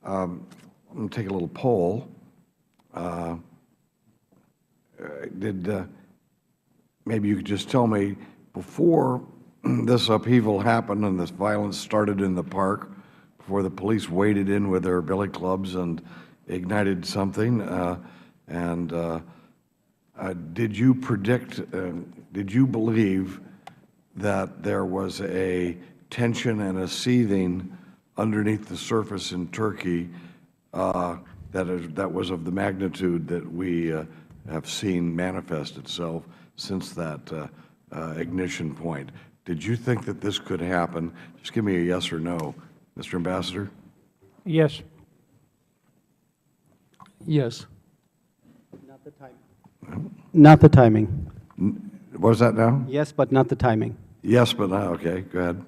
I'm going to take a little poll. Maybe you could just tell me, before this upheaval happened and this violence started in the park, before the police waded in with their billy clubs and ignited something, did you predict, did you believe that there was a tension and a seething underneath the surface in Turkey that was of the magnitude that we have seen manifest itself since that ignition point? Did you think that this could happen? Just give me a yes or no. Mr. Ambassador? Yes. Yes. Not the timing. Not the timing. What was that now? Yes, but not the timing. Yes, but not. Okay, go ahead.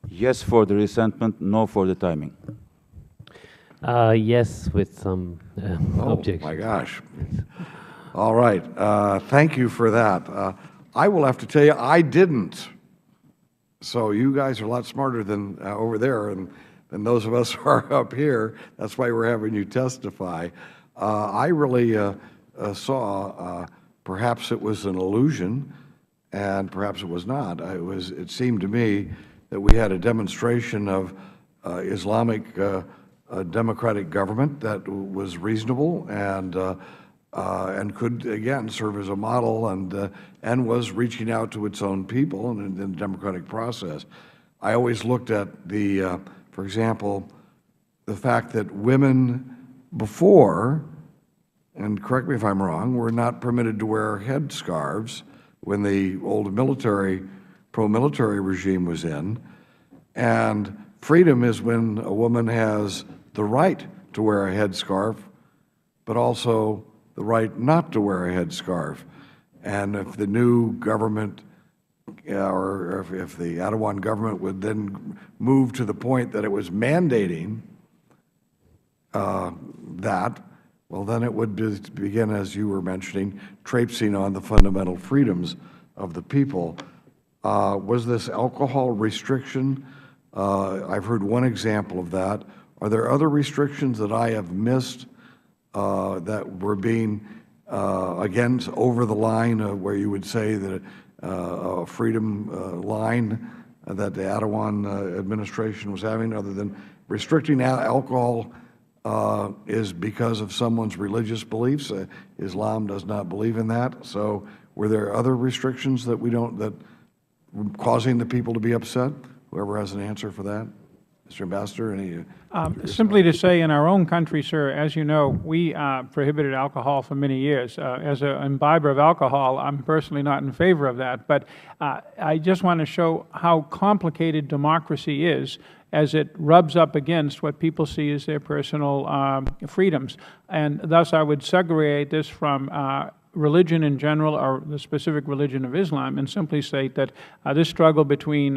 Yes for the resentment, no for the timing. Yes, with some objection. Oh, my gosh. All right. Thank you for that. I will have to tell you, I didn't. So you guys are a lot smarter than over there and than those of us who are up here. That's why we're having you testify. I really saw perhaps it was an illusion, and perhaps it was not. It seemed to me that we had a demonstration of Islamic democratic government that was reasonable and could, again, serve as a model and was reaching out to its own people in the democratic process. I always looked at for example, the fact that women before, and correct me if I'm wrong, were not permitted to wear headscarves when the old pro-military regime was in. And freedom is when a woman has the right to wear a headscarf, but also the right not to wear a headscarf. And if the new government, or if the Erdogan government would then move to the point that it was mandating that, well, then it would begin, as you were mentioning, traipsing on the fundamental freedoms of the people. Was this alcohol restriction? I've heard one example of that. Are there other restrictions that I have missed that were being, again, over the line where you would say that a freedom line that the Erdogan administration was having, other than restricting alcohol is because of someone's religious beliefs? Islam does not believe in that. So were there other restrictions that causing the people to be upset? Whoever has an answer for that? Mr. Ambassador, any? Simply to say, in our own country, sir, as you know, we prohibited alcohol for many years. As an imbiber of alcohol, I'm personally not in favor of that. But I just want to show how complicated democracy is as it rubs up against what people see as their personal freedoms. And thus, I would segregate this from religion in general, or the specific religion of Islam, and simply state that this struggle between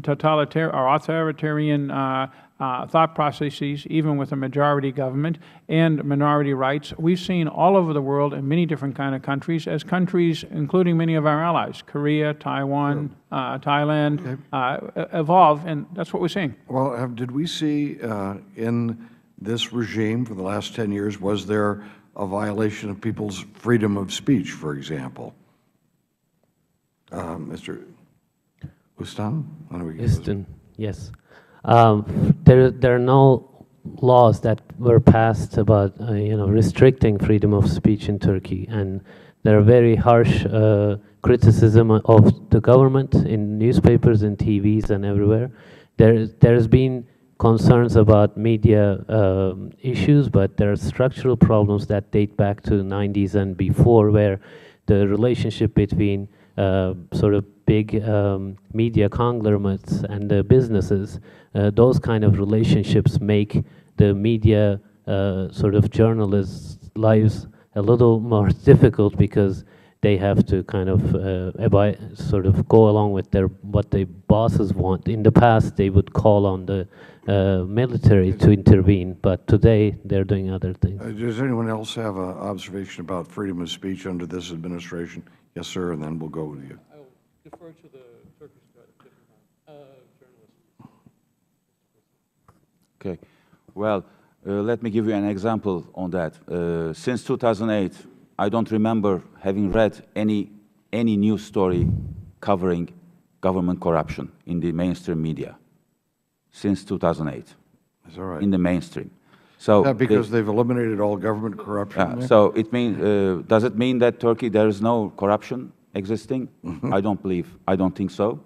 totalitarian or authoritarian thought processes, even with a majority government, and minority rights, we've seen all over the world in many different kind of countries, as countries, including many of our allies, Korea, Taiwan, Thailand, evolve, and that's what we're seeing. Well, did we see in this regime for the last 10 years, was there a violation of people's freedom of speech, for example? Mr. Ustan? Ustan, yes. There are no laws that were passed about restricting freedom of speech in Turkey, and there are very harsh criticism of the government in newspapers and TVs and everywhere. There's been concerns about media issues, but there are structural problems that date back to the 90s and before, where the relationship between sort of big media conglomerates and the businesses, those kind of relationships make the media sort of journalists' lives a little more difficult, because they have to kind of sort of go along with what the bosses want. In the past, they would call on the military to intervene, but today they're doing other things. Does anyone else have an observation about freedom of speech under this administration? Yes, sir, and then we'll go with you. I will defer to the Turkish journalist. Okay. Well, Let me give you an example on that. Since 2008, I don't remember having read any news story covering government corruption in the mainstream media. Since 2008, Is that right? in the mainstream. So Is that because they've eliminated all government corruption there? so it means, does it mean that Turkey, there is no corruption existing? I don't think so.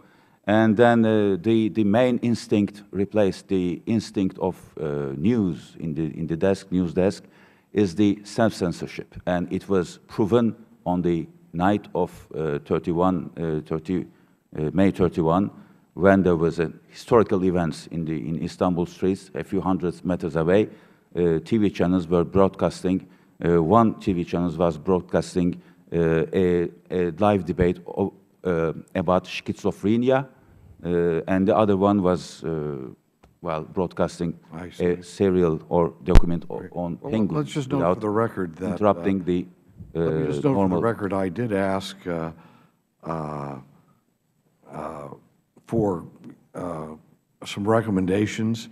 And then the main instinct replaced the instinct of news in the news desk, is the self-censorship. And it was proven on the night of May 31, when there was a historical events in Istanbul streets, a few hundred meters away. TV channels were broadcasting, one TV channel was broadcasting a live debate about schizophrenia, and the other one was, well, broadcasting a serial or document on Well, penguins. let's just note without for the record that, interrupting the let me just note for the normal. record, I did ask for some recommendations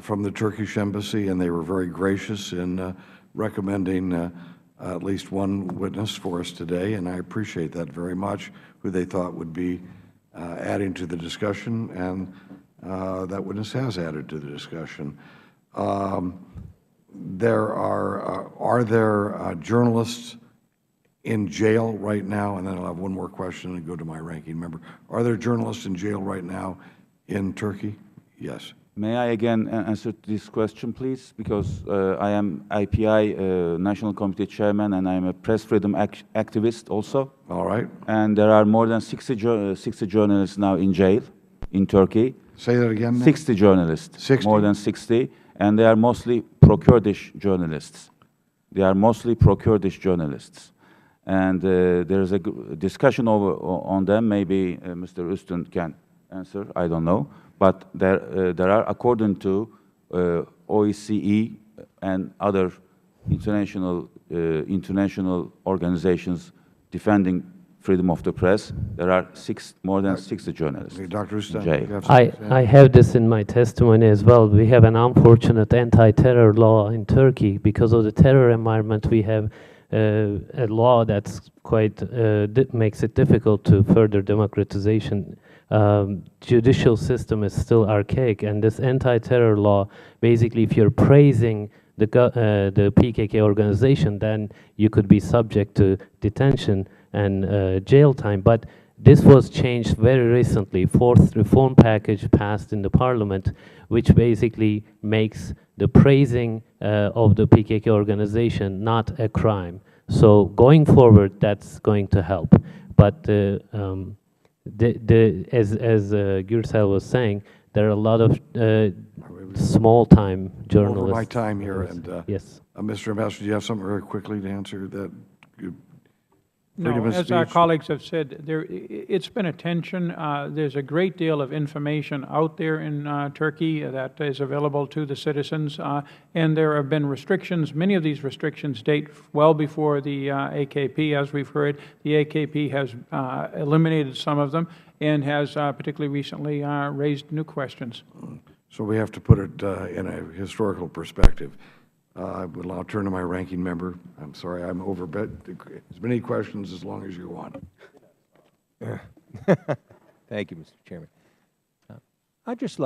from the Turkish embassy, and they were very gracious in recommending at least one witness for us today, and I appreciate that very much, who they thought would be adding to the discussion, and that witness has added to the discussion. Are there journalists in jail right now? And then I'll have one more question and go to my ranking member. Are there journalists in jail right now in Turkey? Yes. May I again answer this question, please? Because I am IPI National Committee Chairman, and I am a press freedom activist also. All right. And there are more than 60 journalists now in jail in Turkey. Say that again, ma'am? 60 journalists. 60? More than 60. And they are mostly pro-Kurdish journalists. They are mostly pro-Kurdish journalists. And there is a discussion on them. Maybe Mr. Üstün can answer, I don't know. But there are, according to OSCE and other international organizations defending freedom of the press, there are more than 60 journalists Okay, Dr. in Üstün, jail. you have something to say? I have this in my testimony as well. We have an unfortunate anti-terror law in Turkey. Because of the terror environment, we have a law that's quite makes it difficult to further democratization. Judicial system is still archaic, and this anti-terror law, basically, if you're praising the PKK organization, then you could be subject to detention and jail time. But this was changed very recently. Fourth reform package passed in the parliament, which basically makes the praising of the PKK organization not a crime. So going forward, that's going to help. But as Gürsel was saying, there are a lot of small-time journalists. Over my time here, and yes. Mr. Ambassador, do you have something very quickly to answer that? Freedom No, of as our speech? colleagues have said, it's been a tension. There's a great deal of information out there in Turkey that is available to the citizens, and there have been restrictions. Many of these restrictions date well before the AKP, as we've heard. The AKP has eliminated some of them and has particularly recently raised new questions. So we have to put it in a historical perspective. I will now turn to my ranking member. I'm sorry, I'm overbid. As many questions as long as you want. Thank you, Mr. Chairman. I'd just like